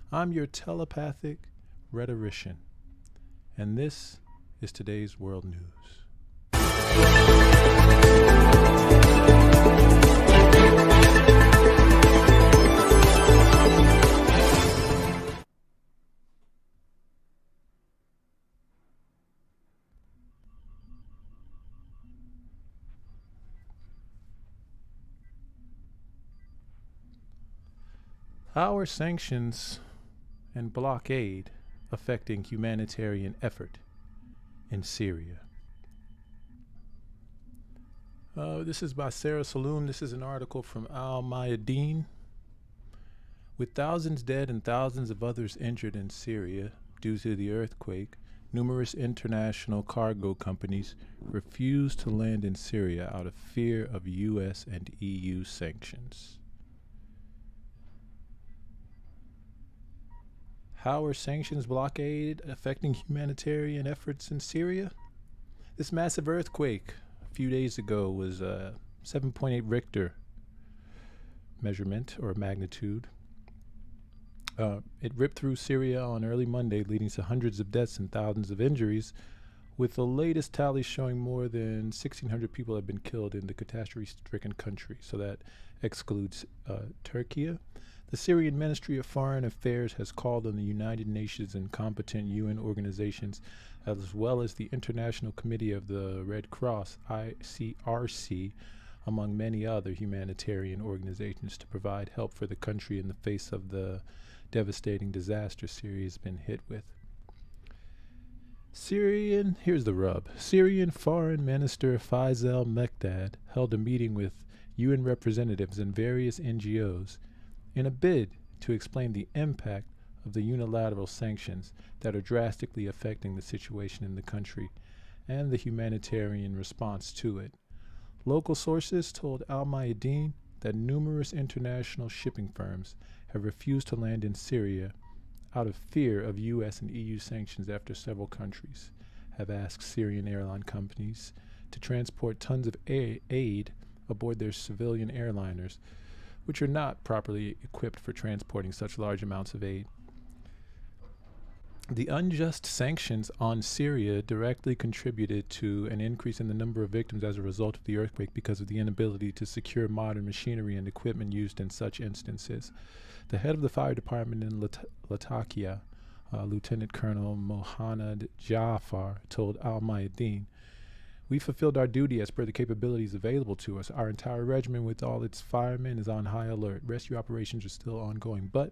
I'm your telepathic rhetorician, and this is today's world news. How are sanctions and blockade affecting humanitarian effort in Syria? This is by Sarah Saloom. This is an article from Al Mayadeen. With thousands dead and thousands of others injured in Syria due to the earthquake, numerous international cargo companies refuse to land in Syria out of fear of U.S. and EU sanctions. How are sanctions blockade affecting humanitarian efforts in Syria? This massive earthquake a few days ago was a 7.8 Richter measurement or magnitude. It ripped through Syria on early Monday, leading to hundreds of deaths and thousands of injuries, with the latest tally showing more than 1,600 people have been killed in the catastrophe-stricken country. So that excludes Turkey. The Syrian Ministry of Foreign Affairs has called on the United Nations and competent UN organizations, as well as the International Committee of the Red Cross, ICRC, among many other humanitarian organizations, to provide help for the country in the face of the devastating disaster Syria has been hit with. Here's the rub. Syrian Foreign Minister Faisal Mekdad held a meeting with UN representatives and various NGOs in a bid to explain the impact of the unilateral sanctions that are drastically affecting the situation in the country and the humanitarian response to it. Local sources told Al Mayadeen that numerous international shipping firms have refused to land in Syria out of fear of U.S. and EU sanctions after several countries have asked Syrian airline companies to transport tons of aid aboard their civilian airliners, which are not properly equipped for transporting such large amounts of aid. The unjust sanctions on Syria directly contributed to an increase in the number of victims as a result of the earthquake because of the inability to secure modern machinery and equipment used in such instances. The head of the fire department in Latakia, Lieutenant Colonel Mohanad Jafar, told Al Mayadeen, "We fulfilled our duty as per the capabilities available to us. Our entire regiment with all its firemen is on high alert. Rescue operations are still ongoing, but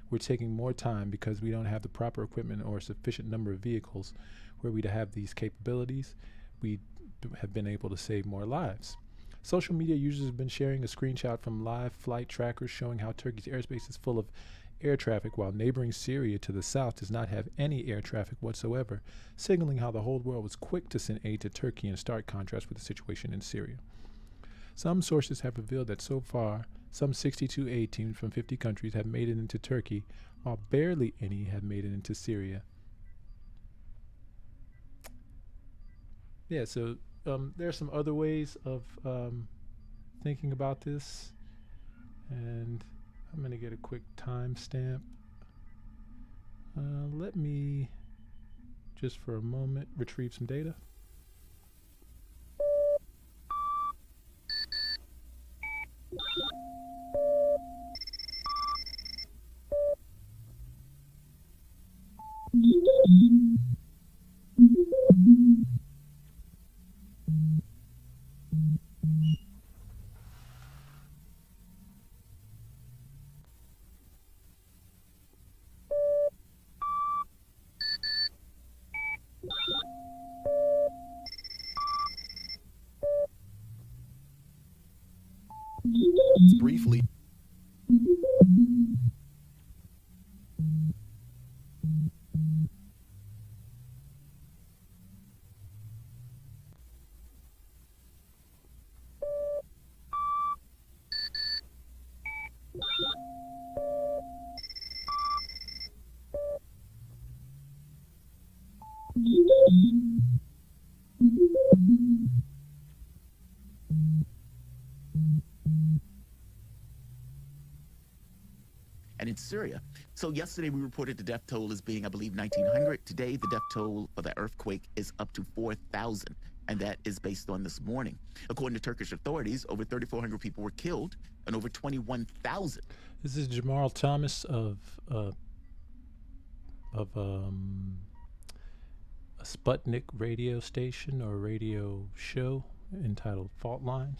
we're taking more time because we don't have the proper equipment or a sufficient number of vehicles. Were we to have these capabilities, we have been able to save more lives." Social media users have been sharing a screenshot from live flight trackers showing how Turkey's airspace is full of air traffic, while neighboring Syria to the south does not have any air traffic whatsoever, signaling how the whole world was quick to send aid to Turkey in stark contrast with the situation in Syria. Some sources have revealed that so far, some 62 aid teams from 50 countries have made it into Turkey, while barely any have made it into Syria. Yeah, so there are some other ways of thinking about this, and I'm going to get a quick timestamp. Let me, just for a moment, retrieve some data. Briefly. And in Syria, So yesterday we reported the death toll as being, I believe, 1,900. Today, the death toll for the earthquake is up to 4,000, and that is based on this morning. According to Turkish authorities, over 3,400 people were killed and over 21,000. This is Jamal Thomas of a Sputnik radio station or radio show entitled Fault Lines.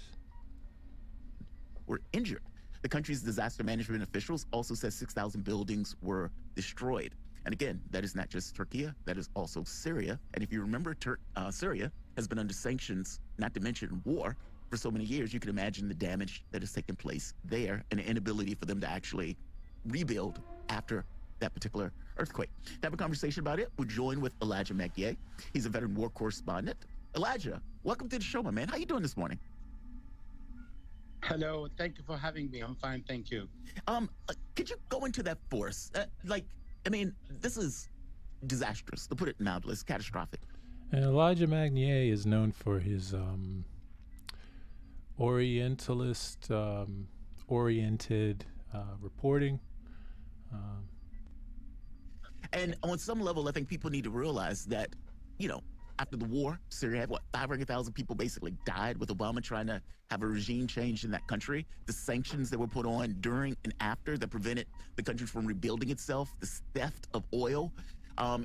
Were injured. The country's disaster management officials also said 6,000 buildings were destroyed. And again, that is not just Turkey, that is also Syria. And if you remember, Syria has been under sanctions, not to mention war, for so many years. You can imagine the damage that has taken place there and the inability for them to actually rebuild after that particular earthquake. To have a conversation about it, we're joined with Elijah Magnier. He's a veteran war correspondent. Elijah, welcome to the show, my man. How you doing this morning? Hello, thank you for having me. I'm fine, thank you. Could you go into that for us? This is disastrous, to put it mildly. It's catastrophic. And Elijah Magnier is known for his Orientalist oriented reporting. And on some level, I think people need to realize that, after the war, Syria had, 500,000 people basically died with Obama trying to have a regime change in that country. The sanctions that were put on during and after that prevented the country from rebuilding itself, the theft of oil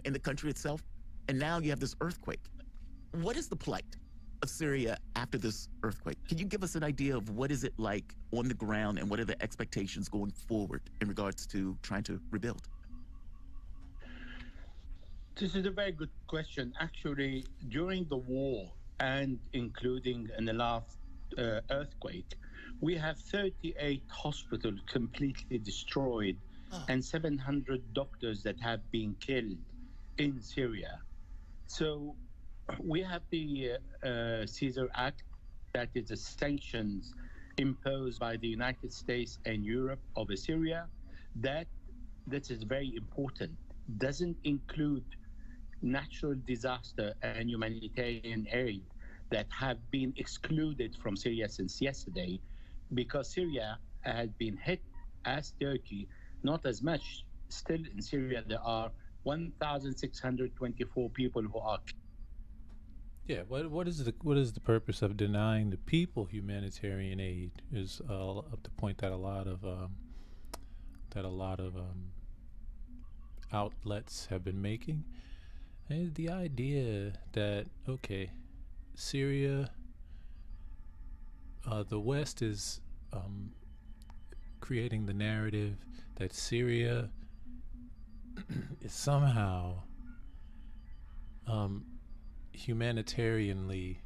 in the country itself. And now you have this earthquake. What is the plight of Syria after this earthquake? Can you give us an idea of what is it like on the ground and what are the expectations going forward in regards to trying to rebuild? This is a very good question. Actually, during the war and including in the last earthquake, we have 38 hospitals completely destroyed and 700 doctors that have been killed in Syria. So we have the Caesar Act, that is the sanctions imposed by the United States and Europe over Syria. That is very important. Doesn't include natural disaster and humanitarian aid that have been excluded from Syria since yesterday, because Syria has been hit as Turkey, not as much. Still in Syria, there are 1,624 people who are. Yeah, what is the purpose of denying the people humanitarian aid? Is the point that a lot of outlets have been making. And the idea that, okay, Syria, the West is creating the narrative that Syria is somehow humanitarianly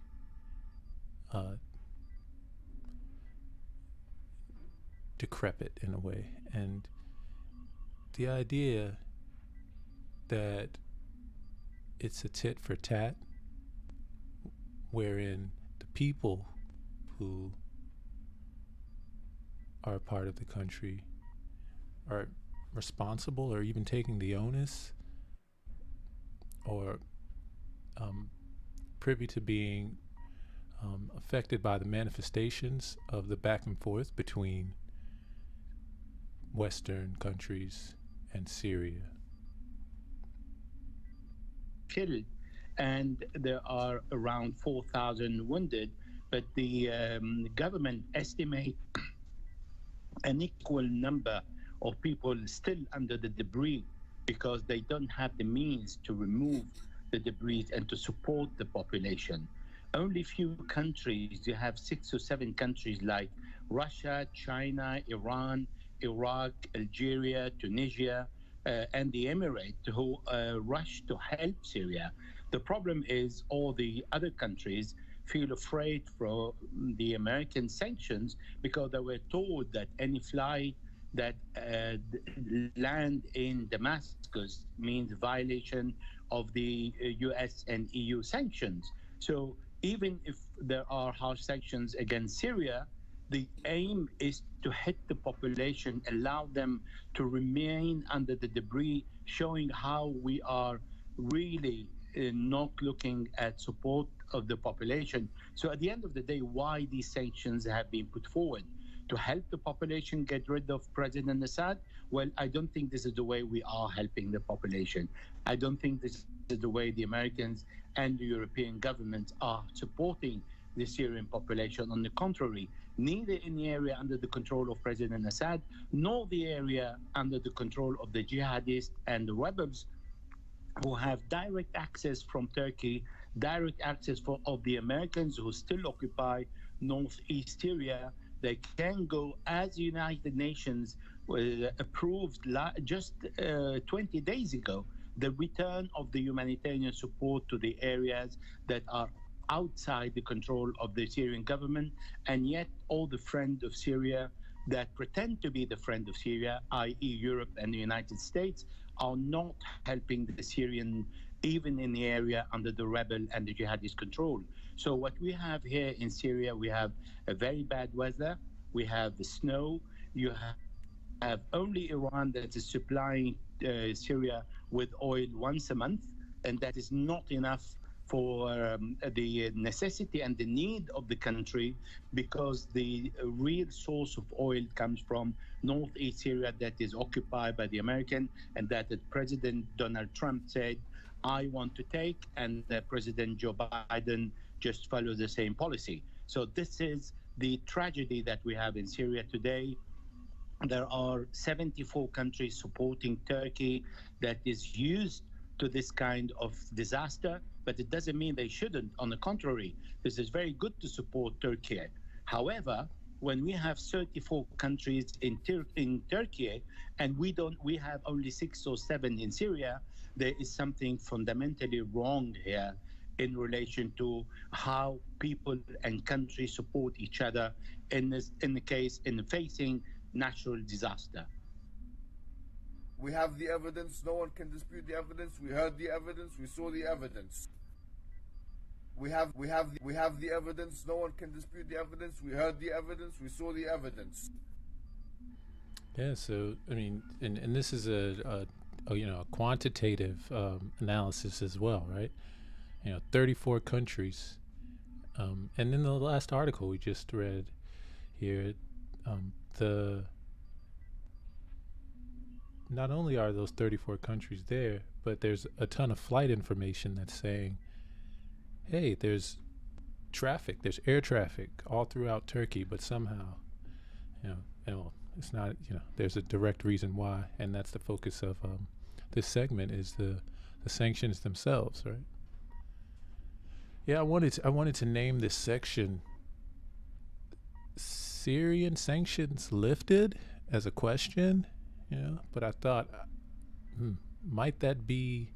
decrepit in a way. And the idea that it's a tit for tat, wherein the people who are a part of the country are responsible or even taking the onus or privy to being affected by the manifestations of the back and forth between Western countries and Syria. Killed, and there are around 4,000 wounded, but the government estimate an equal number of people still under the debris because they don't have the means to remove the debris and to support the population. Only few countries, you have 6 or 7 countries like Russia, China, Iran, Iraq, Algeria, Tunisia, and the Emirates who rushed to help Syria. The problem is all the other countries feel afraid for the American sanctions because they were told that any flight that land in Damascus means violation of the US and EU sanctions. So even if there are harsh sanctions against Syria, the aim is to hit the population, allow them to remain under the debris, showing how we are really not looking at support of the population. So at the end of the day, why these sanctions have been put forward? to help the population get rid of President Assad. Well, I don't think this is the way we are helping the population. I don't think this is the way the Americans and the European governments are supporting the Syrian population. On the contrary, neither in the area under the control of President Assad nor the area under the control of the jihadists and the rebels who have direct access from Turkey, direct access of the Americans who still occupy northeast Syria. They can go, as United Nations approved just 20 days ago, the return of the humanitarian support to the areas that are outside the control of the Syrian government, and yet all the friends of Syria that pretend to be the friend of Syria, i.e., Europe and the United States, are not helping the Syrian, even in the area under the rebel and the jihadist control. So what we have here in Syria, we have a very bad weather, we have the snow, you have only Iran that is supplying Syria with oil once a month, and that is not enough for the necessity and the need of the country, because the real source of oil comes from northeast Syria that is occupied by the American, and that the President Donald Trump said, I want to take, and President Joe Biden just follows the same policy. So this is the tragedy that we have in Syria today. There are 74 countries supporting Turkey that is used to this kind of disaster, but it doesn't mean they shouldn't. On the contrary, this is very good to support Turkey. However, when we have 34 countries in Turkey and we have only 6 or 7 in Syria, there is something fundamentally wrong here in relation to how people and countries support each other in facing natural disaster. We have the evidence. No one can dispute the evidence. We heard the evidence. We saw the evidence. We have the evidence. No one can dispute the evidence. We heard the evidence. We saw the evidence. Yeah. So I mean, and this is a quantitative analysis as well, right? 34 countries, and in the last article we just read here, not only are those 34 countries there, but there's a ton of flight information that's saying, hey, there's air traffic all throughout Turkey, but somehow, it's not, there's a direct reason why, and that's the focus of this segment, is the sanctions themselves, right? Yeah, I wanted to name this section Syrian Sanctions Lifted as a question, but I thought, might that be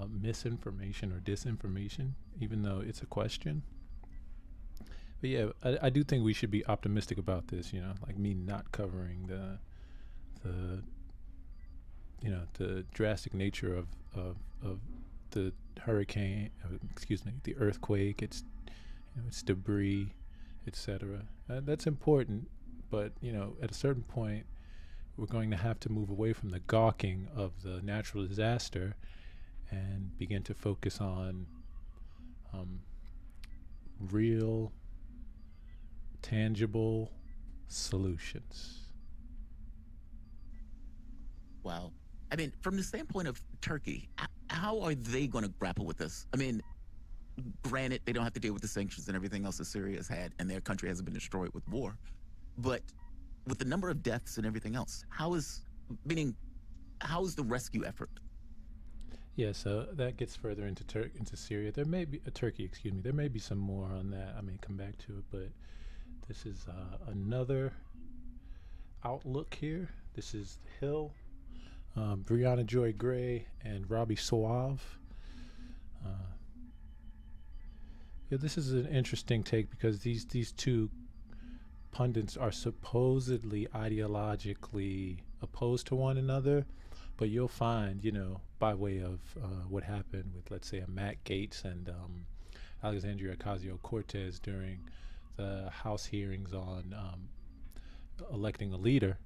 misinformation or disinformation, even though it's a question? But yeah, I do think we should be optimistic about this, like me not covering the drastic nature of the hurricane, the earthquake, its debris, etc. That's important, but at a certain point, we're going to have to move away from the gawking of the natural disaster and begin to focus on real, tangible solutions. Wow. I mean, from the standpoint of Turkey, how are they going to grapple with this? I mean, granted, they don't have to deal with the sanctions and everything else that Syria has had, and their country hasn't been destroyed with war. But with the number of deaths and everything else, how is the rescue effort? Yeah, so that gets further into Syria. There may be Turkey. There may be some more on that. I may come back to it, but this is another outlook here. This is Hill, Brianna Joy Gray, and Robbie Suave. This is an interesting take because these two pundits are supposedly ideologically opposed to one another, but you'll find, by way of what happened with, let's say, a Matt Gaetz and Alexandria Ocasio-Cortez during the House hearings on electing a leader,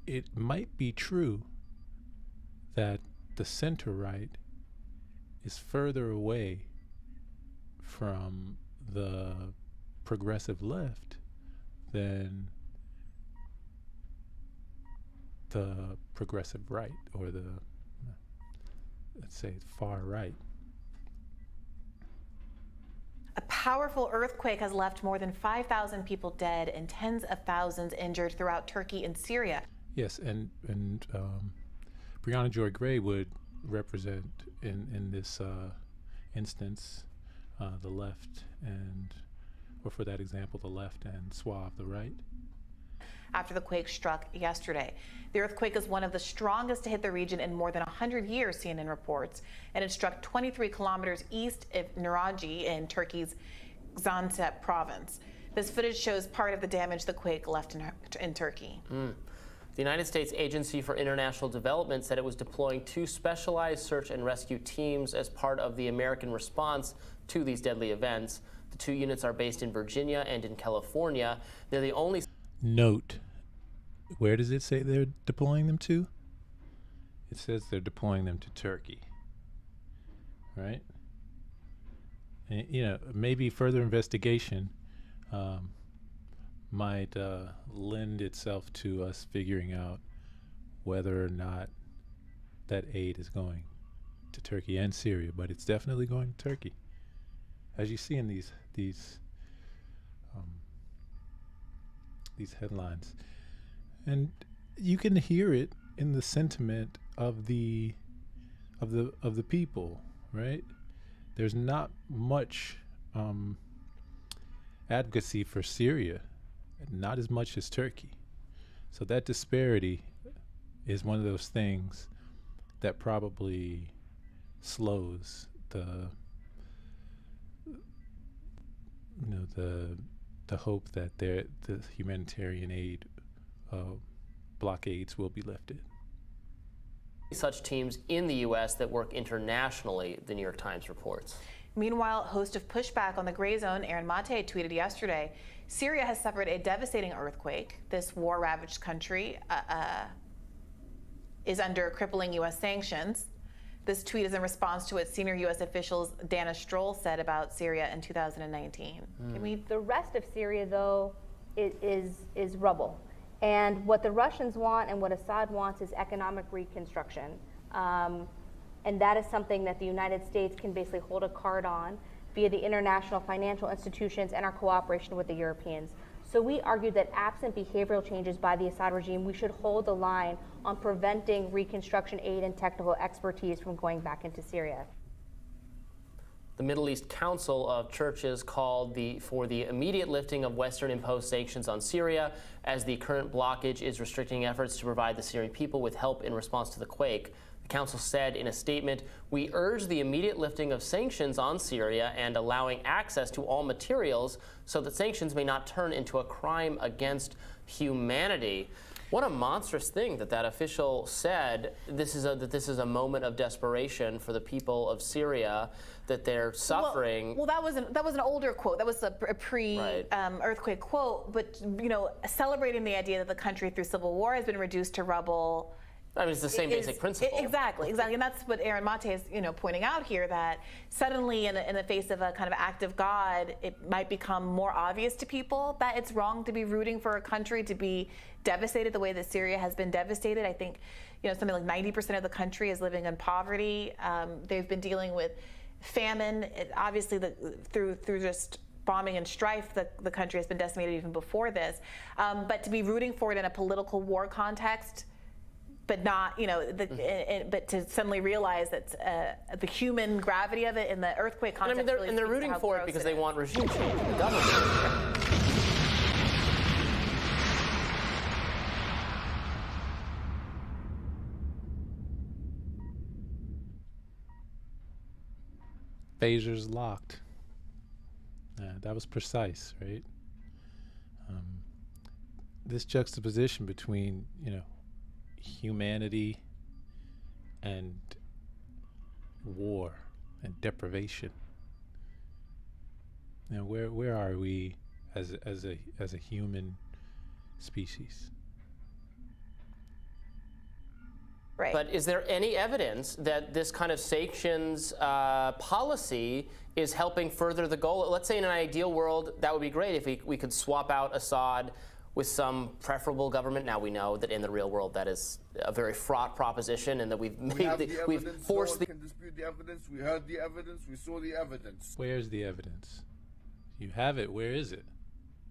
it might be true that the center-right is further away from the progressive left than the progressive right, or the, let's say, far right. A powerful earthquake has left more than 5,000 people dead and tens of thousands injured throughout Turkey and Syria. Yes, and Breonna Joy Gray would represent in this instance the left, and, or for that example, the left, and Suave, the right. After the quake struck yesterday, the earthquake is one of the strongest to hit the region in more than 100 years, CNN reports, and it struck 23 kilometers east of Nuraji in Turkey's Gaziantep province. This footage shows part of the damage the quake left in Turkey. The United States Agency for International Development said it was deploying 2 specialized search and rescue teams as part of the American response to these deadly events. The 2 units are based in Virginia and in California. They're the only... Note, where does it say they're deploying them to? It says they're deploying them to Turkey, right? And, you know, maybe further investigation might lend itself to us figuring out whether or not that aid is going to Turkey and Syria, but it's definitely going to Turkey, as you see in these headlines, and you can hear it in the sentiment of the people, right? There's not much advocacy for Syria, not as much as Turkey. So that disparity is one of those things that probably slows the hope that the humanitarian aid blockades will be lifted. Such teams in the U.S. that work internationally, the New York Times reports. Meanwhile, host of Pushback on the Gray Zone, Aaron Mate, tweeted yesterday, Syria has suffered a devastating earthquake. This war-ravaged country is under crippling U.S. sanctions. This tweet is in response to what senior U.S. officials Dana Stroll said about Syria in 2019. The rest of Syria, though, is rubble. And what the Russians want and what Assad wants is economic reconstruction. And that is something that the United States can basically hold a card on via the international financial institutions and our cooperation with the Europeans. So we argued that absent behavioral changes by the Assad regime, we should hold the line on preventing reconstruction aid and technical expertise from going back into Syria. The Middle East Council of Churches called for the immediate lifting of Western-imposed sanctions on Syria, as the current blockage is restricting efforts to provide the Syrian people with help in response to the quake. The council said in a statement, "We urge the immediate lifting of sanctions on Syria and allowing access to all materials so that sanctions may not turn into a crime against humanity." What a monstrous thing that official said. This is a moment of desperation for the people of Syria, that they're suffering. Well, that was an older quote. That was a pre-earthquake quote. But celebrating the idea that the country through civil war has been reduced to rubble. I mean, it's the same basic principle. Exactly, and that's what Aaron Mate is, pointing out here, that suddenly in the face of a kind of act of God, it might become more obvious to people that it's wrong to be rooting for a country to be devastated the way that Syria has been devastated. I think, something like 90% of the country is living in poverty. They've been dealing with famine. Obviously, through just bombing and strife, the country has been decimated even before this. But to be rooting for it in a political war context, but not, but to suddenly realize that the human gravity of it in the earthquake context. And they're rooting for it because they want regime change in the government. Phasers locked. That was precise, right? This juxtaposition between, humanity and war and deprivation. Where are we as a human species? Right. But is there any evidence that this kind of sanctions policy is helping further the goal? Let's say in an ideal world, that would be great if we could swap out Assad with some preferable government. Now we know that in the real world that is a very fraught proposition, and that we've forced no one can dispute the evidence. We heard the evidence. We saw the evidence. Where's the evidence? You have it. Where is it?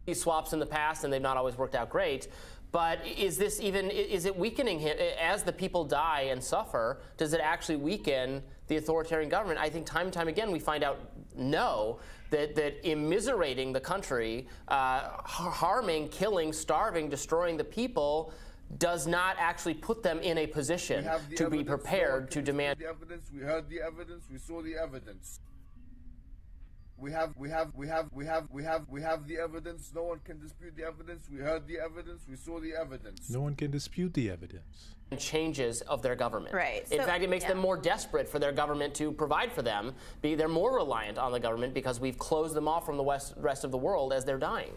these swaps in the past, and they've not always worked out great. But is it weakening him as the people die and suffer? Does it actually weaken the authoritarian government? I think time and time again we find out that immiserating the country, harming, killing, starving, destroying the people does not actually put them in a position to be prepared to demand. The evidence. We heard the evidence. We saw the evidence. We have the evidence. No one can dispute the evidence. We heard the evidence. We saw the evidence. No one can dispute the evidence. Changes of their government. Right. In fact, it makes them more desperate for their government to provide for them. They're more reliant on the government because we've closed them off from the rest of the world as they're dying.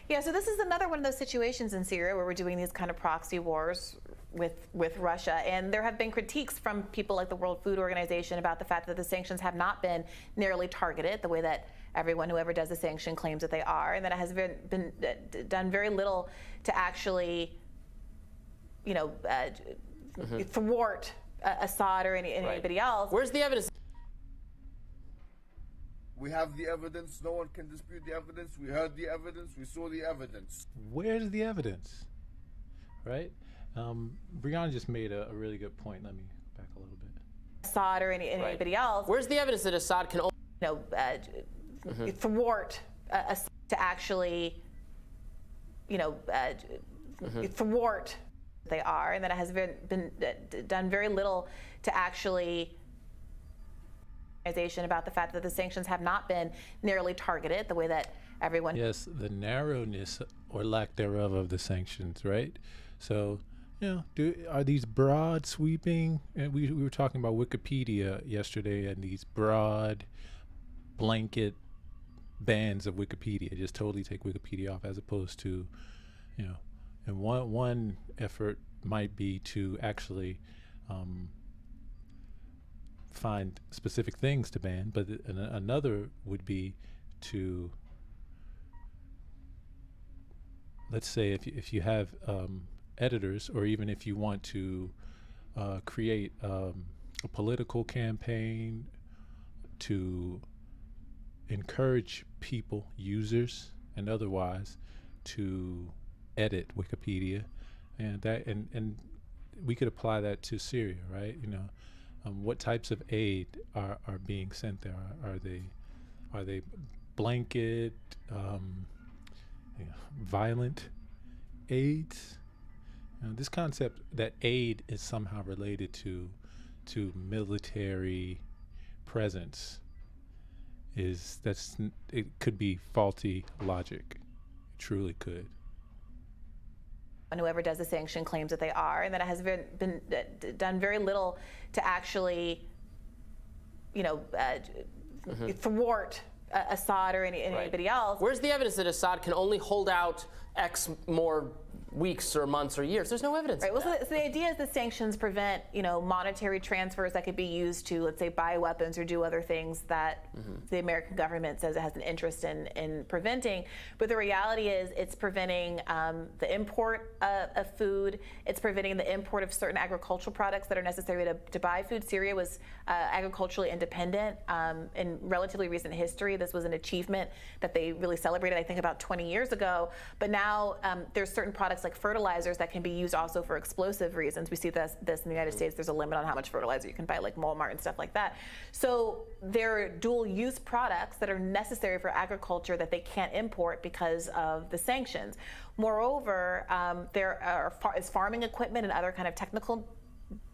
Yeah, so this is another one of those situations in Syria where we're doing these kind of proxy wars with Russia. And there have been critiques from people like the World Food Organization about the fact that the sanctions have not been narrowly targeted the way that everyone who ever does a sanction claims that they are, and that it has been done very little to actually, thwart Assad or anybody else. Where's the evidence? We have the evidence. No one can dispute the evidence. We heard the evidence. We saw the evidence. Where's the evidence? Right? Brianna just made a really good point. Let me back a little bit. Assad or anybody else. Where's the evidence that Assad can thwart Assad to actually, thwart they are, and that it has been done very little to actually about the fact that the sanctions have not been narrowly targeted the way that everyone. Yes, the narrowness or lack thereof of the sanctions, right? So, are these broad sweeping? And we were talking about Wikipedia yesterday, and these broad blanket bans of Wikipedia just totally take Wikipedia off, as opposed to, and one effort might be to actually find specific things to ban, but another would be to, let's say, if you have editors, or even if you want to create a political campaign to encourage people, users and otherwise, to edit Wikipedia, and we could apply that to Syria, right? What types of aid are being sent there? Are they blanket violent aids? This concept that aid is somehow related to military presence it could be faulty logic. It truly could. And whoever does the sanction claims that they are, and that it has been done very little to actually, thwart Assad or anybody else. Where's the evidence that Assad can only hold out X more weeks or months or years? There's no evidence. Right. Well, so the idea is the sanctions prevent, monetary transfers that could be used to, let's say, buy weapons or do other things that the American government says it has an interest in preventing. But the reality is, it's preventing the import of food. It's preventing the import of certain agricultural products that are necessary to buy food. Syria was agriculturally independent in relatively recent history. This was an achievement that they really celebrated, I think, about 20 years ago. But now there's certain products like fertilizers that can be used also for explosive reasons. We see this in the United States. There's a limit on how much fertilizer you can buy, like Walmart and stuff like that. So they're dual-use products that are necessary for agriculture that they can't import because of the sanctions. Moreover, there is farming equipment and other kind of technical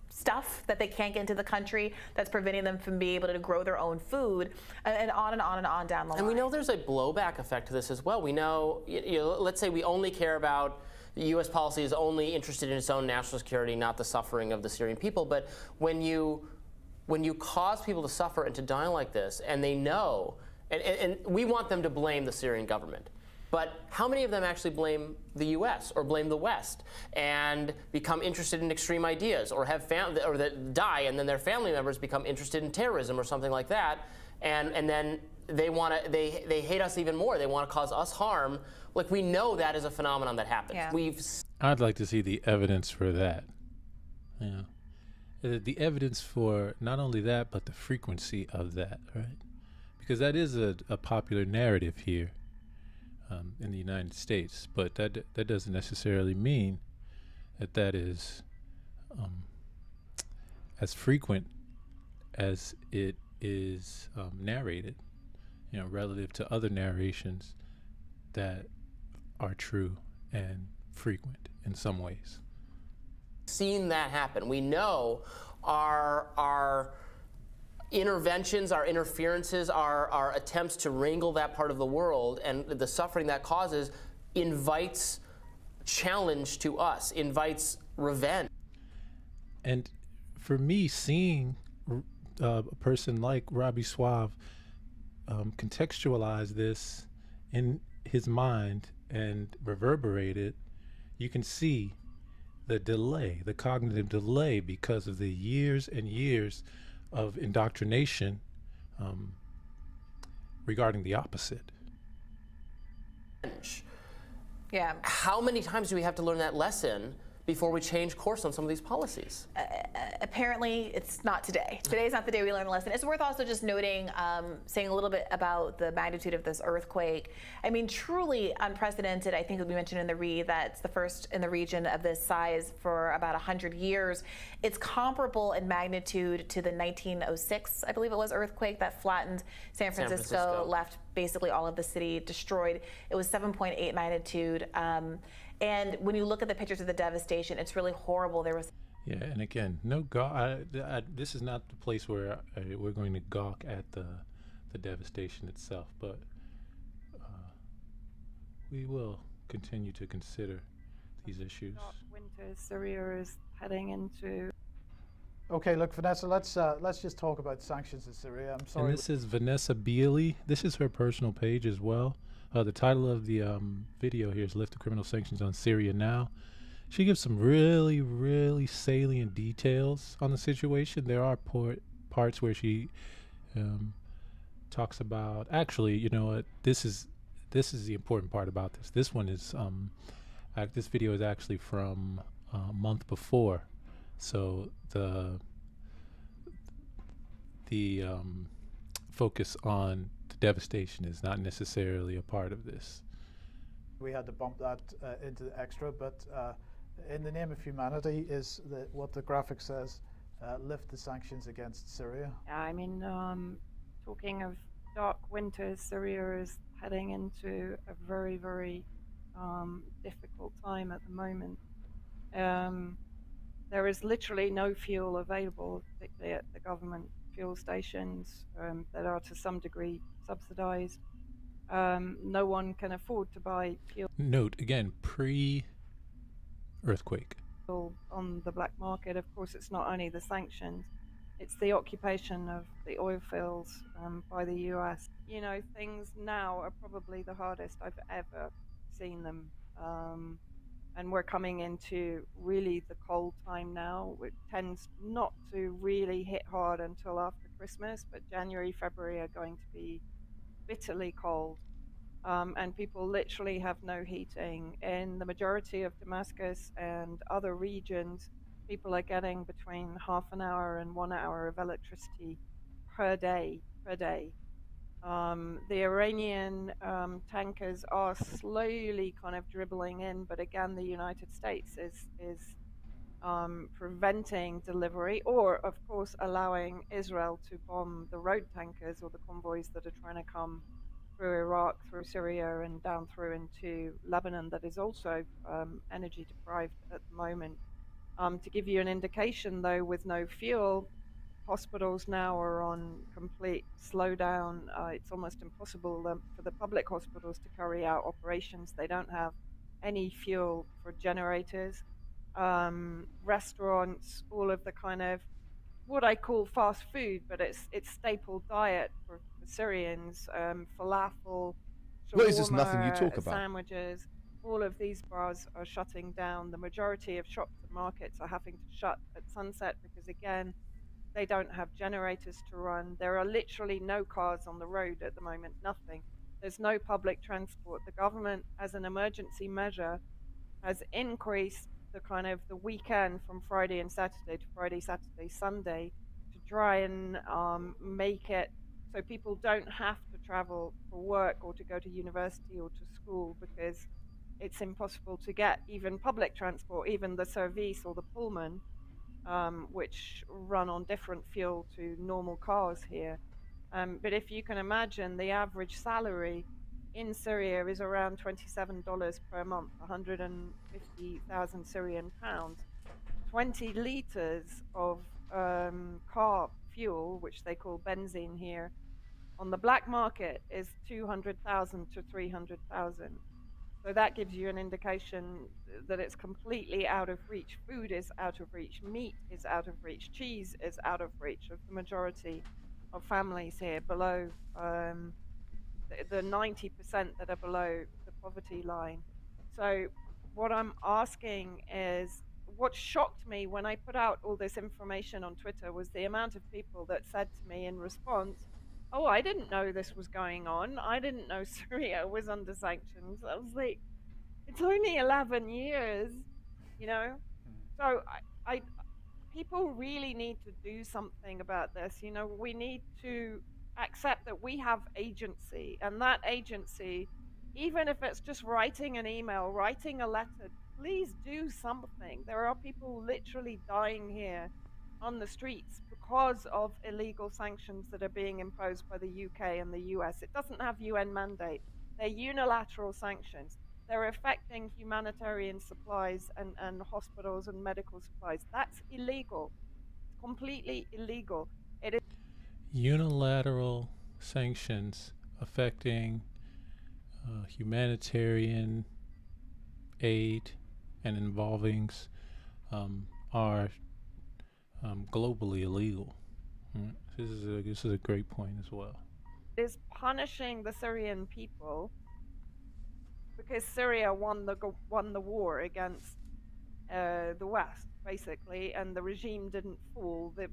stuff that they can't get into the country that's preventing them from being able to grow their own food, and on and on and on down the line. And we know there's a blowback effect to this as well. We know, let's say we only care about, the U.S. policy is only interested in its own national security, not the suffering of the Syrian people. But when you cause people to suffer and to die like this, and they know, and we want them to blame the Syrian government, but how many of them actually blame the U.S. or blame the West and become interested in extreme ideas, or have or that die, and then their family members become interested in terrorism or something like that, and then they hate us even more. They want to cause us harm Like, we know that is a phenomenon that happens. Yeah. I'd like to see the evidence for that. Yeah. The evidence for not only that, but the frequency of that, right? Because that is a popular narrative here in the United States, but that doesn't necessarily mean that is as frequent as it is narrated, relative to other narrations that are true and frequent in some ways. Seen that happen. We know our interventions, our interferences, our attempts to wrangle that part of the world and the suffering that causes invites challenge to us, invites revenge. And for me, seeing a person like Robbie Suave contextualize this in his mind and reverberate it, you can see the delay, the cognitive delay, because of the years and years of indoctrination regarding the opposite. Yeah. How many times do we have to learn that lesson before we change course on some of these policies? Apparently, it's not today. Today's not the day we learn a lesson. It's worth also just noting, saying a little bit about the magnitude of this earthquake. I mean, truly unprecedented. I think we mentioned in the read that it's the first in the region of this size for about 100 years. It's comparable in magnitude to the 1906, I believe it was, earthquake that flattened San Francisco, left basically all of the city destroyed. It was 7.8 magnitude. And when you look at the pictures of the devastation, it's really horrible. There was. Yeah, and again, this is not the place where we're going to gawk at the devastation itself, but we will continue to consider these issues. Winter, Syria is heading into. Okay, look, Vanessa, let's just talk about sanctions in Syria. I'm sorry. And this is Vanessa Bealey. This is her personal page as well. The title of the video here is Lift the Criminal Sanctions on Syria Now. She gives some really, really salient details on the situation. There are parts where she talks about, actually, you know what, this is the important part about this. This one is, this video is actually from a month before. So the focus on the devastation is not necessarily a part of this. We had to bump that into the extra, but in the name of humanity is what the graphic says, lift the sanctions against Syria. Yeah, I mean, talking of dark winters, Syria is heading into a very, very difficult time at the moment. There is literally no fuel available, particularly at the government fuel stations that are to some degree subsidized. No one can afford to buy fuel. Note, again, pre-earthquake. On the black market. Of course, it's not only the sanctions, it's the occupation of the oil fields by the US. You know, things now are probably the hardest I've ever seen them. And we're coming into really the cold time now, which tends not to really hit hard until after Christmas, but January, February are going to be bitterly cold. And people literally have no heating. In the majority of Damascus and other regions, people are getting between half an hour and 1 hour of electricity per day. The Iranian tankers are slowly kind of dribbling in, but again, the United States is preventing delivery, or of course allowing Israel to bomb the road tankers or the convoys that are trying to come through Iraq, through Syria, and down through into Lebanon, that is also energy deprived at the moment. To give you an indication, though, with no fuel, hospitals now are on complete slowdown. It's almost impossible for the public hospitals to carry out operations. They don't have any fuel for generators. Restaurants, all of the kind of what I call fast food, but it's staple diet for Syrians. Falafel, What is this nothing you talk about? Sandwiches. All of these bars are shutting down. The majority of shops and markets are having to shut at sunset because, again, they don't have generators to run. There are literally no cars on the road at the moment, nothing. There's no public transport. The government, as an emergency measure, has increased the kind of the weekend from Friday and Saturday to Friday, Saturday, Sunday to try and make it so people don't have to travel for work or to go to university or to school, because it's impossible to get even public transport, even the service or the Pullman, which run on different fuel to normal cars here. But if you can imagine, the average salary in Syria is around $27 per month, 150,000 Syrian pounds. 20 liters of car fuel, which they call benzene here, on the black market is 200,000 to 300,000. So that gives you an indication that it's completely out of reach. Food is out of reach. Meat is out of reach. Cheese is out of reach of the majority of families here, below the 90% that are below the poverty line. So what I'm asking is, what shocked me when I put out all this information on Twitter was the amount of people that said to me in response, "Oh, I didn't know this was going on. I didn't know Syria was under sanctions." I was like, it's only 11 years, you know? So I people really need to do something about this. You know, we need to accept that we have agency, and that agency, even if it's just writing an email, writing a letter, please do something. There are people literally dying here on the streets because of illegal sanctions that are being imposed by the UK and the US. It doesn't have UN mandate. They're unilateral sanctions. They're affecting humanitarian supplies and hospitals and medical supplies. That's illegal. It's completely illegal. It is Unilateral sanctions affecting humanitarian aid and involvings are globally illegal. This is a great point as well. is punishing the Syrian people because Syria won the war against the West, basically, and the regime didn't fall. The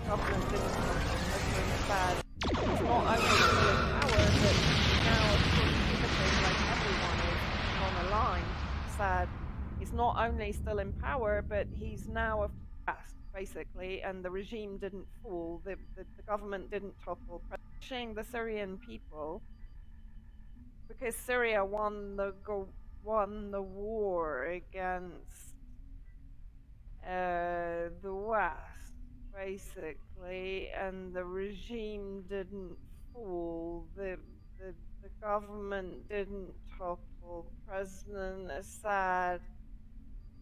government didn't fall. It's not only still in power, but now, of course, pivoting like everyone is on a line. Sad. He's not only still in power, but he's now a fast, basically, and the regime didn't fall. The government didn't topple. Punishing the Syrian people because Syria won the war against the West, basically, and the regime didn't fall. The government didn't topple. President Assad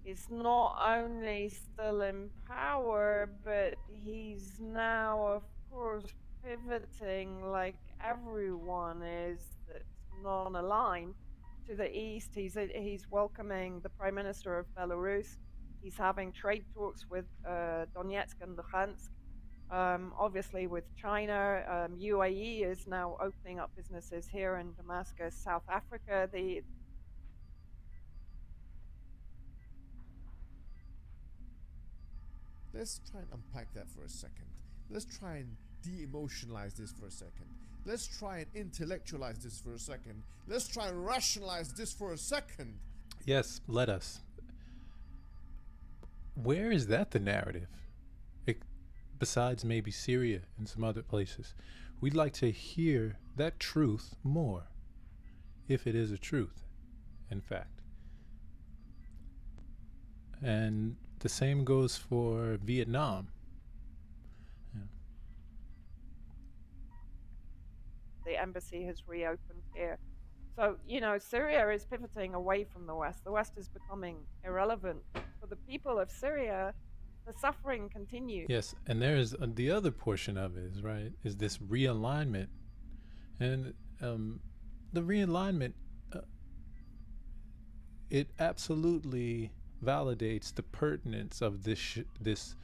is not only still in power, but he's now, of course, pivoting like everyone is that's not aligned to the east. He's welcoming the Prime Minister of Belarus. He's having trade talks with Donetsk and Luhansk. Obviously with China. UAE is now opening up businesses here in Damascus. South Africa, Let's try and unpack that for a second. Let's try and de-emotionalize this for a second. Let's try and intellectualize this for a second. Let's try and rationalize this for a second. Yes, let us. Where is that the narrative? Besides maybe Syria and some other places. We'd like to hear that truth more, if it is a truth, in fact. And the same goes for Vietnam. Yeah. The embassy has reopened here. So, you know, Syria is pivoting away from the West. The West is becoming irrelevant. For the people of Syria, the suffering continues. Yes, and there is the other portion of it, is this realignment. And the realignment, it absolutely validates the pertinence of this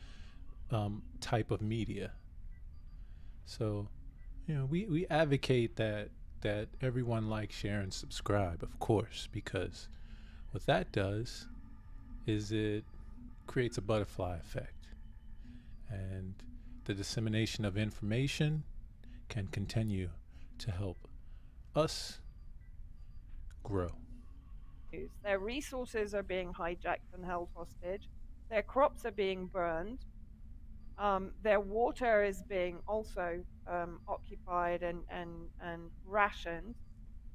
type of media. So, you know, we advocate that everyone like, share, and subscribe, of course, because what that does is it creates a butterfly effect, and the dissemination of information can continue to help us grow. Their resources are being hijacked and held hostage. Their crops are being burned. Their water is being also occupied and rationed.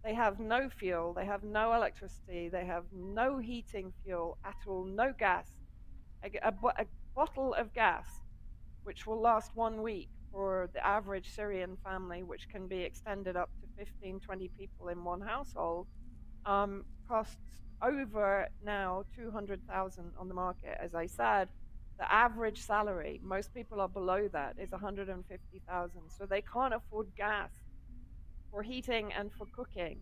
They have no fuel, they have no electricity, they have no heating fuel at all, no gas. A bottle of gas, which will last 1 week for the average Syrian family, which can be extended up to 15, 20 people in one household, costs over now 200,000 on the market. As I said, the average salary, most people are below that, is 150,000. So they can't afford gas for heating and for cooking.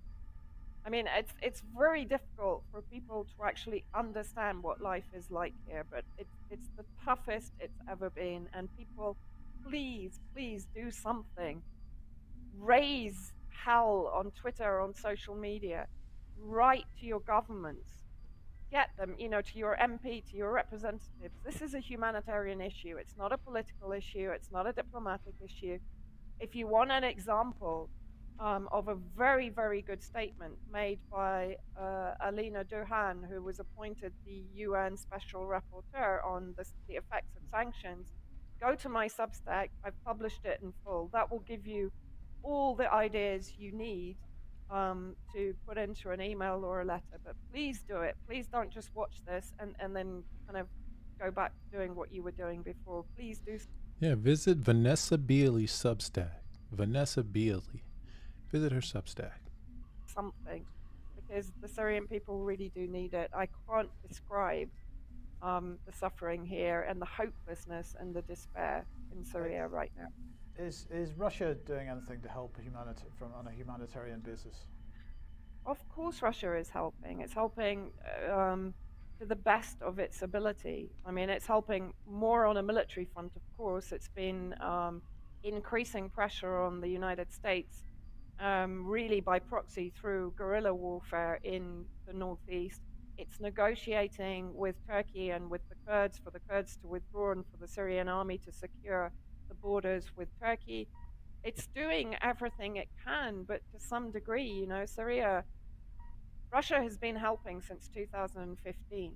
I mean, it's very difficult for people to actually understand what life is like here, but it's the toughest it's ever been. And people, please, please do something. Raise hell on Twitter, on social media. Write to your governments. Get them, to your MP, to your representatives. This is a humanitarian issue. It's not a political issue. It's not a diplomatic issue. If you want an example of a very, very good statement made by Alina Duhan, who was appointed the UN Special Rapporteur on the effects of sanctions, go to my Substack. I've published it in full. That will give you all the ideas you need to put into an email or a letter. But please do it. Please don't just watch this and then kind of go back to doing what you were doing before. Please do. Yeah, visit Vanessa Bealey's Substack. Vanessa Bealey. Visit her Substack. Something, because the Syrian people really do need it. I can't describe the suffering here and the hopelessness and the despair in Syria right now. Is Russia doing anything to help on a humanitarian basis? Of course, Russia is helping. It's helping to the best of its ability. I mean, it's helping more on a military front, of course. It's been increasing pressure on the United States, really by proxy through guerrilla warfare in the northeast. It's negotiating with Turkey and with the Kurds for the Kurds to withdraw and for the Syrian army to secure the borders with Turkey. It's doing everything it can, but to some degree, Russia has been helping since 2015.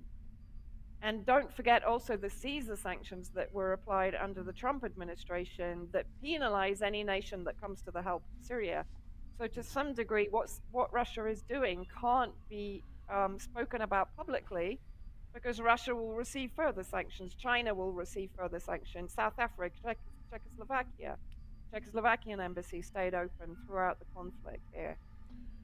And don't forget also the Caesar sanctions that were applied under the Trump administration that penalize any nation that comes to the help of Syria. So to some degree, what Russia is doing can't be spoken about publicly, because Russia will receive further sanctions. China will receive further sanctions. South Africa, Czechoslovakian embassy stayed open throughout the conflict here.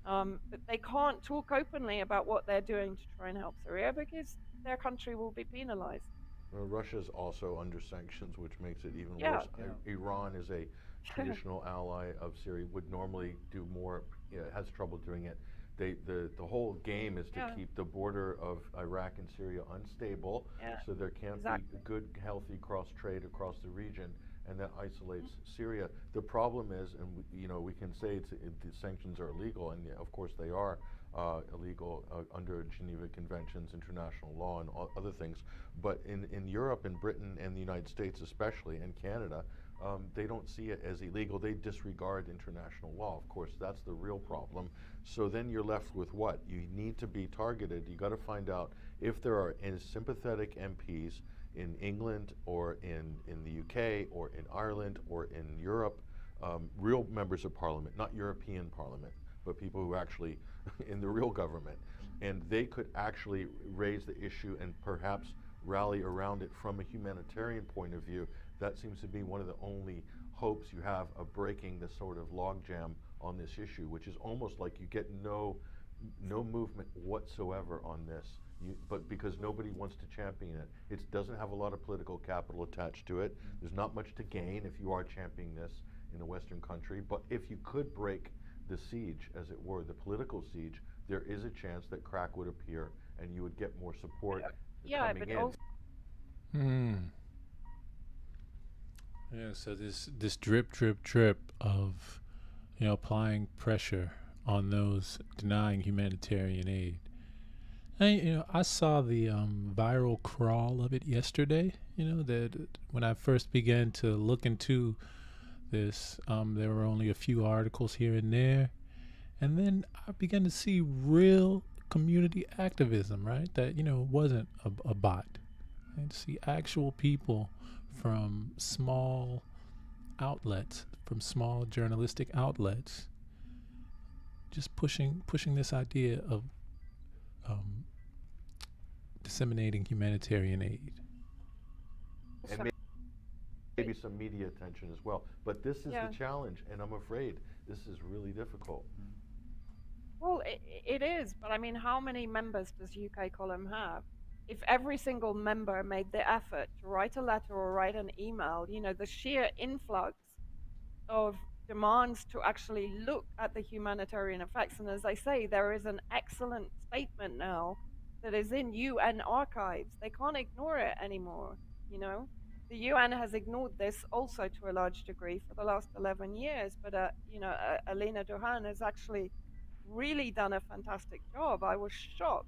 But they can't talk openly about what they're doing to try and help Syria because their country will be penalized. Russia's also under sanctions, which makes it even worse. Iran is a traditional ally of Syria, would normally do more, has trouble doing it. The whole game is to keep the border of Iraq and Syria unstable, so there can't be good, healthy cross-trade across the region, and that isolates Syria. The problem is, and we can say the sanctions are illegal, and of course they are illegal under Geneva Conventions, international law, and other things. But in Europe and Britain and the United States especially, and Canada, they don't see it as illegal. They disregard international law. Of course, that's the real problem. So then you're left with what? You need to be targeted. You got to find out if there are any sympathetic MPs in England or in the UK or in Ireland or in Europe, real members of parliament, not European parliament, but people who actually in the real government. And they could actually raise the issue and perhaps rally around it from a humanitarian point of view. That seems to be one of the only hopes you have of breaking the sort of logjam on this issue, which is almost like you get no movement whatsoever on this. But because nobody wants to champion it. It doesn't have a lot of political capital attached to it. There's not much to gain if you are championing this in a Western country. But if you could break the siege, as it were, the political siege, there is a chance that crack would appear and you would get more support coming but in. also Yeah, so this drip of applying pressure on those denying humanitarian aid. And I saw the viral crawl of it yesterday. That when I first began to look into this, there were only a few articles here and there, And then I began to see real community activism, right? That, wasn't a bot. And see actual people from small outlets, from small journalistic outlets, just pushing this idea of disseminating humanitarian aid. And maybe some media attention as well. But this is the challenge, and I'm afraid this is really difficult. Well, it is, but I mean, how many members does UK Column have? If every single member made the effort to write a letter or write an email, the sheer influx of demands to actually look at the humanitarian effects. And as I say, there is an excellent statement now that is in UN archives. They can't ignore it anymore, The UN has ignored this also to a large degree for the last 11 years, but, Alina Duhan has actually really done a fantastic job. I was shocked.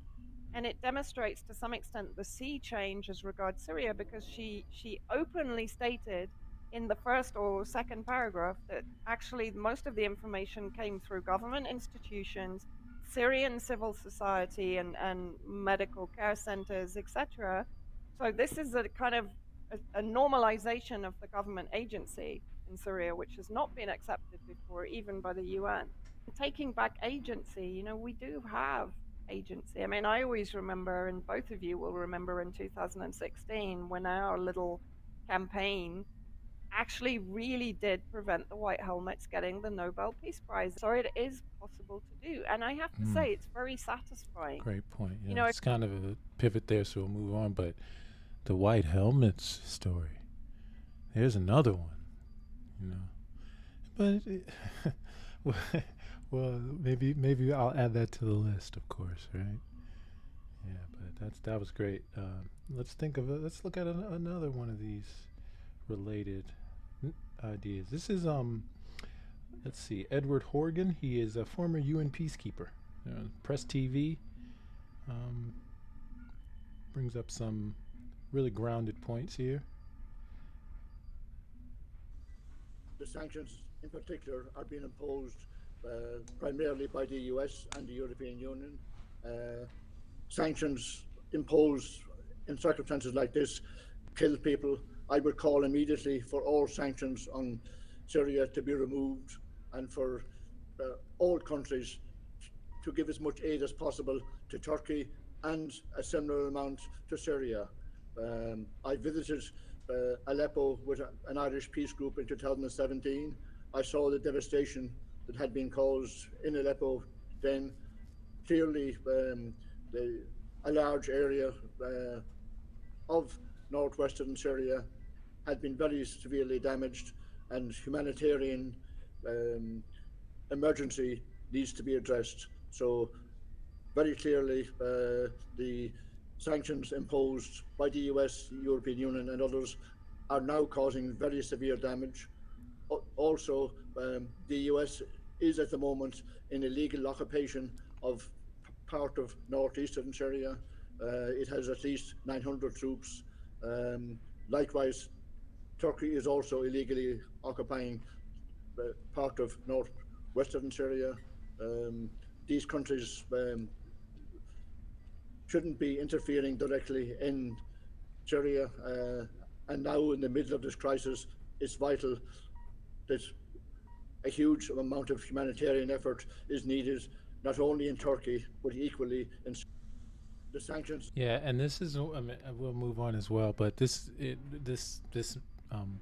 And it demonstrates to some extent the sea change as regards Syria, because she openly stated in the first or second paragraph that actually most of the information came through government institutions, Syrian civil society and medical care centers, etc. So this is a kind of a normalization of the government agency in Syria, which has not been accepted before, even by the UN. Taking back agency, we do have agency. I mean, I always remember, and both of you will remember in 2016, when our little campaign actually really did prevent the White Helmets getting the Nobel Peace Prize. So it is possible to do. And I have to say, it's very satisfying. Great point. It's kind of a pivot there, so we'll move on. But the White Helmets story, there's another one, But well, maybe I'll add that to the list, of course, right? Yeah, but that was great. Let's look at another one of these related ideas. This is let's see, Edward Horgan. He is a former UN peacekeeper. Press TV brings up some really grounded points here. The sanctions in particular are being imposed primarily by the US and the European Union. Sanctions imposed in circumstances like this kill people. I would call immediately for all sanctions on Syria to be removed, and for all countries to give as much aid as possible to Turkey and a similar amount to Syria. I visited Aleppo with an Irish peace group in 2017. I saw the devastation that had been caused in Aleppo then. Clearly, a large area of northwestern Syria had been very severely damaged, and humanitarian emergency needs to be addressed. So very clearly, the sanctions imposed by the US, European Union and others are now causing very severe damage. Also, the US is at the moment in illegal occupation of part of northeastern Syria. It has at least 900 troops. Likewise, Turkey is also illegally occupying part of northwestern Syria. These countries shouldn't be interfering directly in Syria. And now in the middle of this crisis, it's vital that a huge amount of humanitarian effort is needed, not only in Turkey, but equally in the sanctions. Yeah, and this is, we'll move on as well, but this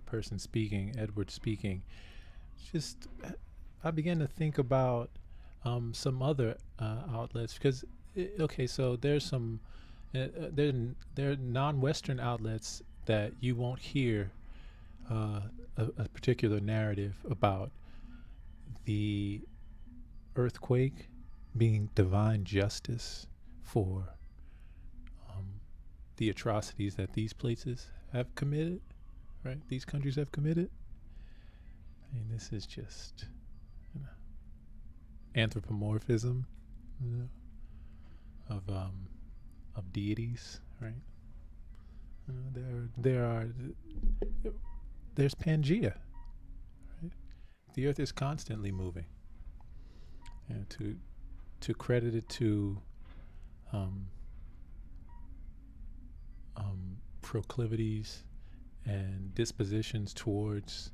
person speaking, Edward speaking, just, I began to think about some other outlets, because, so there's some, there are non-Western outlets that you won't hear a particular narrative about the earthquake being divine justice for the atrocities that these places have committed, right? These countries have committed. I mean, this is just anthropomorphism, of deities, right? There's Pangea, right? The earth is constantly moving, to credit it to proclivities and dispositions towards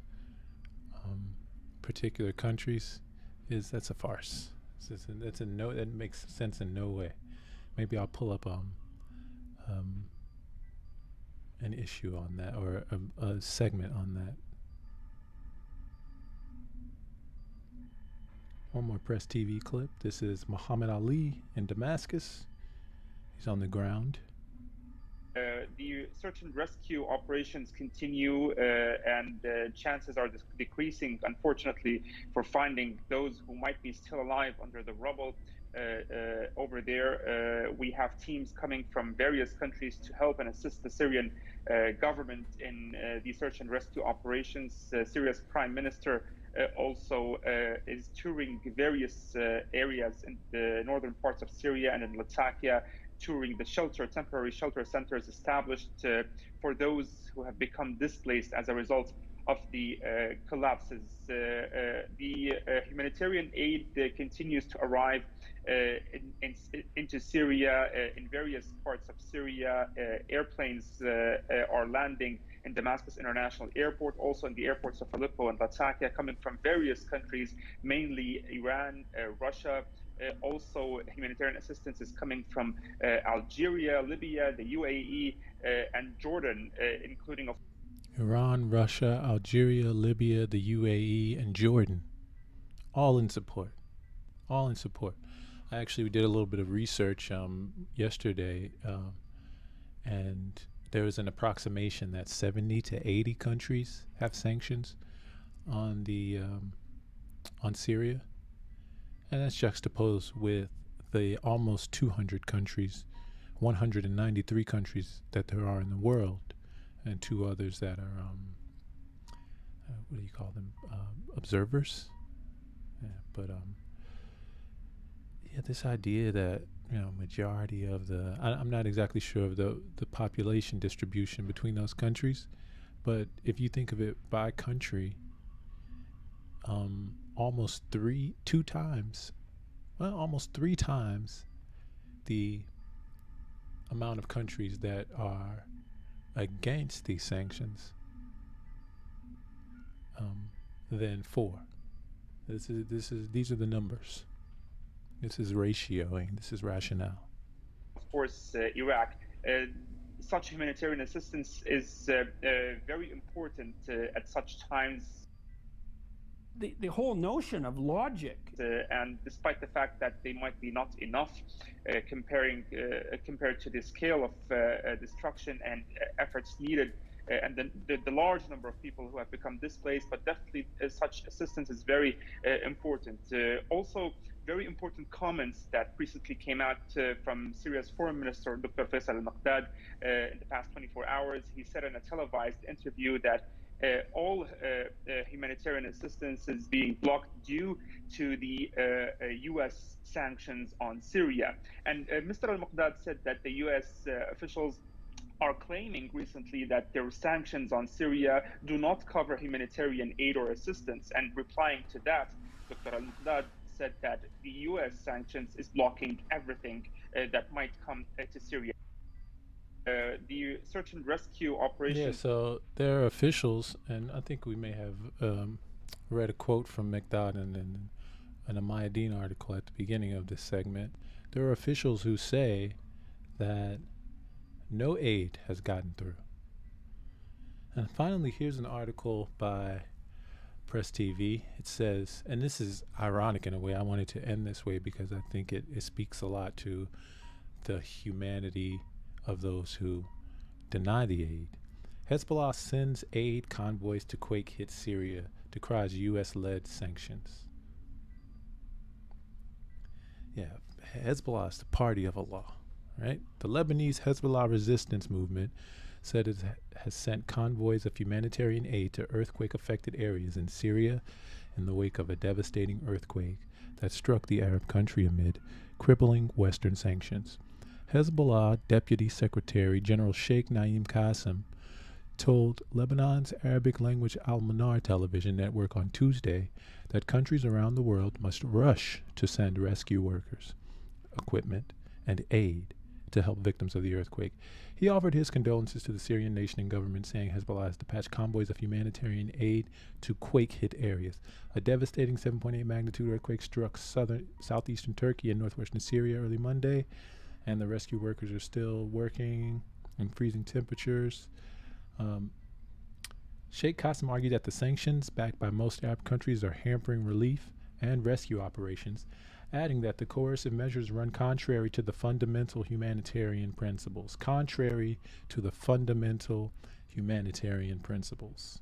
particular countries that's a farce. That makes sense in no way. Maybe I'll pull up an issue on that, or a segment on that. One more Press TV clip. This is Muhammad Ali in Damascus. He's on the ground. The search and rescue operations continue, and chances are decreasing, unfortunately, for finding those who might be still alive under the rubble over there. We have teams coming from various countries to help and assist the Syrian government in the search and rescue operations. Syria's prime minister also is touring various areas in the northern parts of Syria and in Latakia, touring the temporary shelter centers established for those who have become displaced as a result of the collapses. The humanitarian aid continues to arrive into Syria in various parts of Syria. Airplanes are landing in Damascus International Airport, also in the airports of Aleppo and Latakia, coming from various countries, mainly Iran, Russia. Also, humanitarian assistance is coming from Algeria, Libya, the UAE, and Jordan, including Iran, Russia, Algeria, Libya, the UAE, and Jordan, all in support. All in support. I actually did a little bit of research yesterday, and there was an approximation that 70 to 80 countries have sanctions on on Syria, and that's juxtaposed with the almost 200 countries, 193 countries that there are in the world, and two others that are what do you call them, observers. This idea that majority of I'm not exactly sure of the population distribution between those countries, but if you think of it by country, almost three times the amount of countries that are against these sanctions than for. These are the numbers. This is ratioing. This is rationale. Of course, Iraq. Such humanitarian assistance is very important at such times. The whole notion of logic. And despite the fact that they might be not enough compared to the scale of destruction and efforts needed, and the large number of people who have become displaced, but definitely such assistance is very important. Also, very important comments that recently came out from Syria's foreign minister, Dr. Faisal al-Maqdad, in the past 24 hours. He said in a televised interview that all humanitarian assistance is being blocked due to the U.S. sanctions on Syria. And Mr. al-Maqdad said that the U.S. officials are claiming recently that their sanctions on Syria do not cover humanitarian aid or assistance. And replying to that, Dr. al-Maqdad said that the U.S. sanctions is blocking everything that might come to Syria. The search and rescue operation. Yeah, so there are officials, and I think we may have read a quote from McDodd in a Mayadeen article at the beginning of this segment. There are officials who say that no aid has gotten through. And finally, here's an article by Press TV. It says, and this is ironic in a way, I wanted to end this way because I think it speaks a lot to the humanity of those who deny the aid. Hezbollah sends aid convoys to quake-hit Syria, decries U.S.-led sanctions. Yeah, Hezbollah is the party of Allah, right? The Lebanese Hezbollah resistance movement said it has sent convoys of humanitarian aid to earthquake-affected areas in Syria in the wake of a devastating earthquake that struck the Arab country amid crippling Western sanctions. Hezbollah Deputy Secretary General Sheikh Naim Qassem told Lebanon's Arabic language Al Manar television network on Tuesday that countries around the world must rush to send rescue workers, equipment, and aid to help victims of the earthquake. He offered his condolences to the Syrian nation and government, saying Hezbollah has dispatched convoys of humanitarian aid to quake-hit areas. A devastating 7.8 magnitude earthquake struck southeastern Turkey and northwestern Syria early Monday, and the rescue workers are still working in freezing temperatures. Sheikh Qasim argued that the sanctions, backed by most Arab countries, are hampering relief and rescue operations, adding that the coercive measures run contrary to the fundamental humanitarian principles. Contrary to the fundamental humanitarian principles.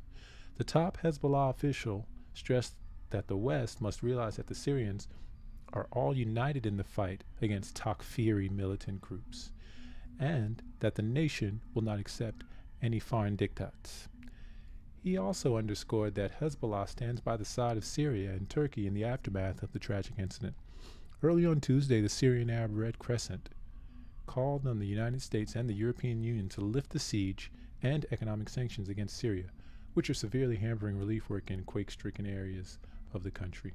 The top Hezbollah official stressed that the West must realize that the Syrians are all united in the fight against Takfiri militant groups, and that the nation will not accept any foreign diktats. He also underscored that Hezbollah stands by the side of Syria and Turkey in the aftermath of the tragic incident. Early on Tuesday, the Syrian Arab Red Crescent called on the United States and the European Union to lift the siege and economic sanctions against Syria, which are severely hampering relief work in quake-stricken areas of the country.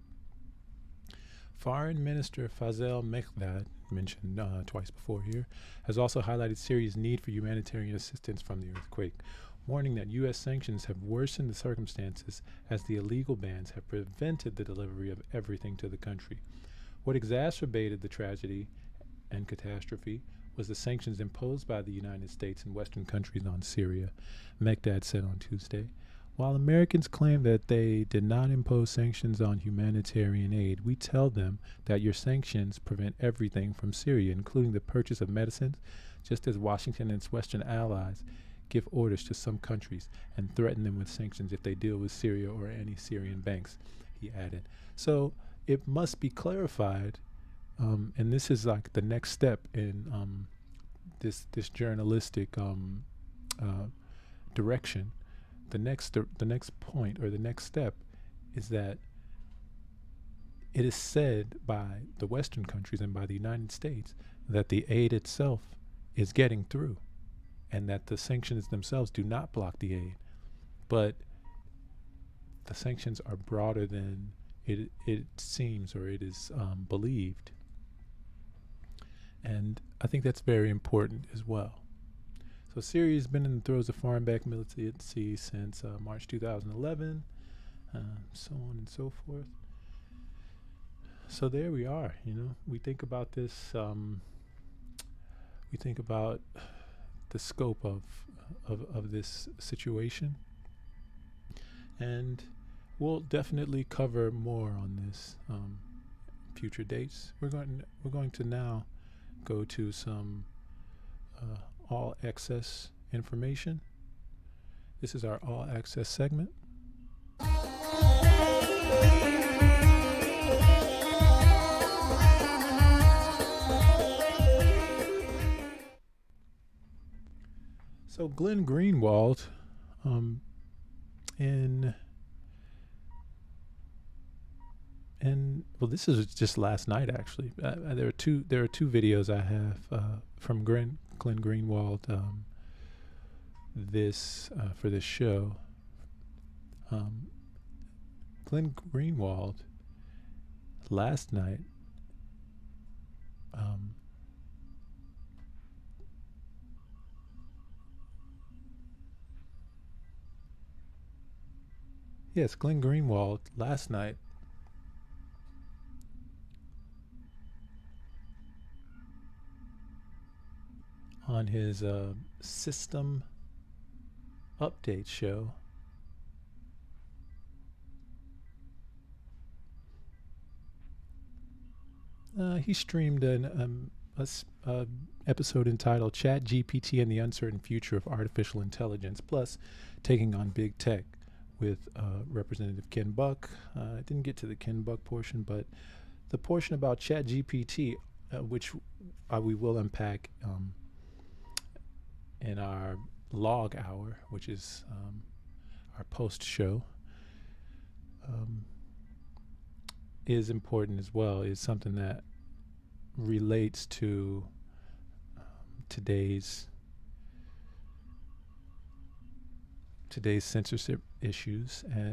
Foreign Minister Fazel Mekdad, mentioned twice before here, has also highlighted Syria's need for humanitarian assistance from the earthquake, warning that U.S. sanctions have worsened the circumstances as the illegal bans have prevented the delivery of everything to the country. What exacerbated the tragedy and catastrophe was the sanctions imposed by the United States and Western countries on Syria, Mekdad said on Tuesday. While Americans claim that they did not impose sanctions on humanitarian aid, we tell them that your sanctions prevent everything from Syria, including the purchase of medicines, just as Washington and its Western allies give orders to some countries and threaten them with sanctions if they deal with Syria or any Syrian banks, he added. So it must be clarified, and this is like the next step in this journalistic direction. The next point or the next step is that it is said by the Western countries and by the United States that the aid itself is getting through, and that the sanctions themselves do not block the aid, but the sanctions are broader than it seems or it is believed. And I think that's very important as well. So Syria has been in the throes of foreign-backed militancy since March 2011, so on and so forth. So there we are. We think about this. We think about the scope of this situation, and we'll definitely cover more on this future dates. We're going to now go to some all access information. This is our all access segment. So Glenn Greenwald, well, this is just last night actually. There are two videos I have from Glenn Greenwald for this show. Glenn Greenwald last night Glenn Greenwald last night on his system update show he streamed an episode entitled Chat GPT and the Uncertain Future of Artificial Intelligence, plus taking on big tech with Representative Ken Buck. I didn't get to the Ken Buck portion, but the portion about Chat GPT, which we will unpack in our log hour, which is our post show, is important as well, is something that relates to today's today's censorship issues, and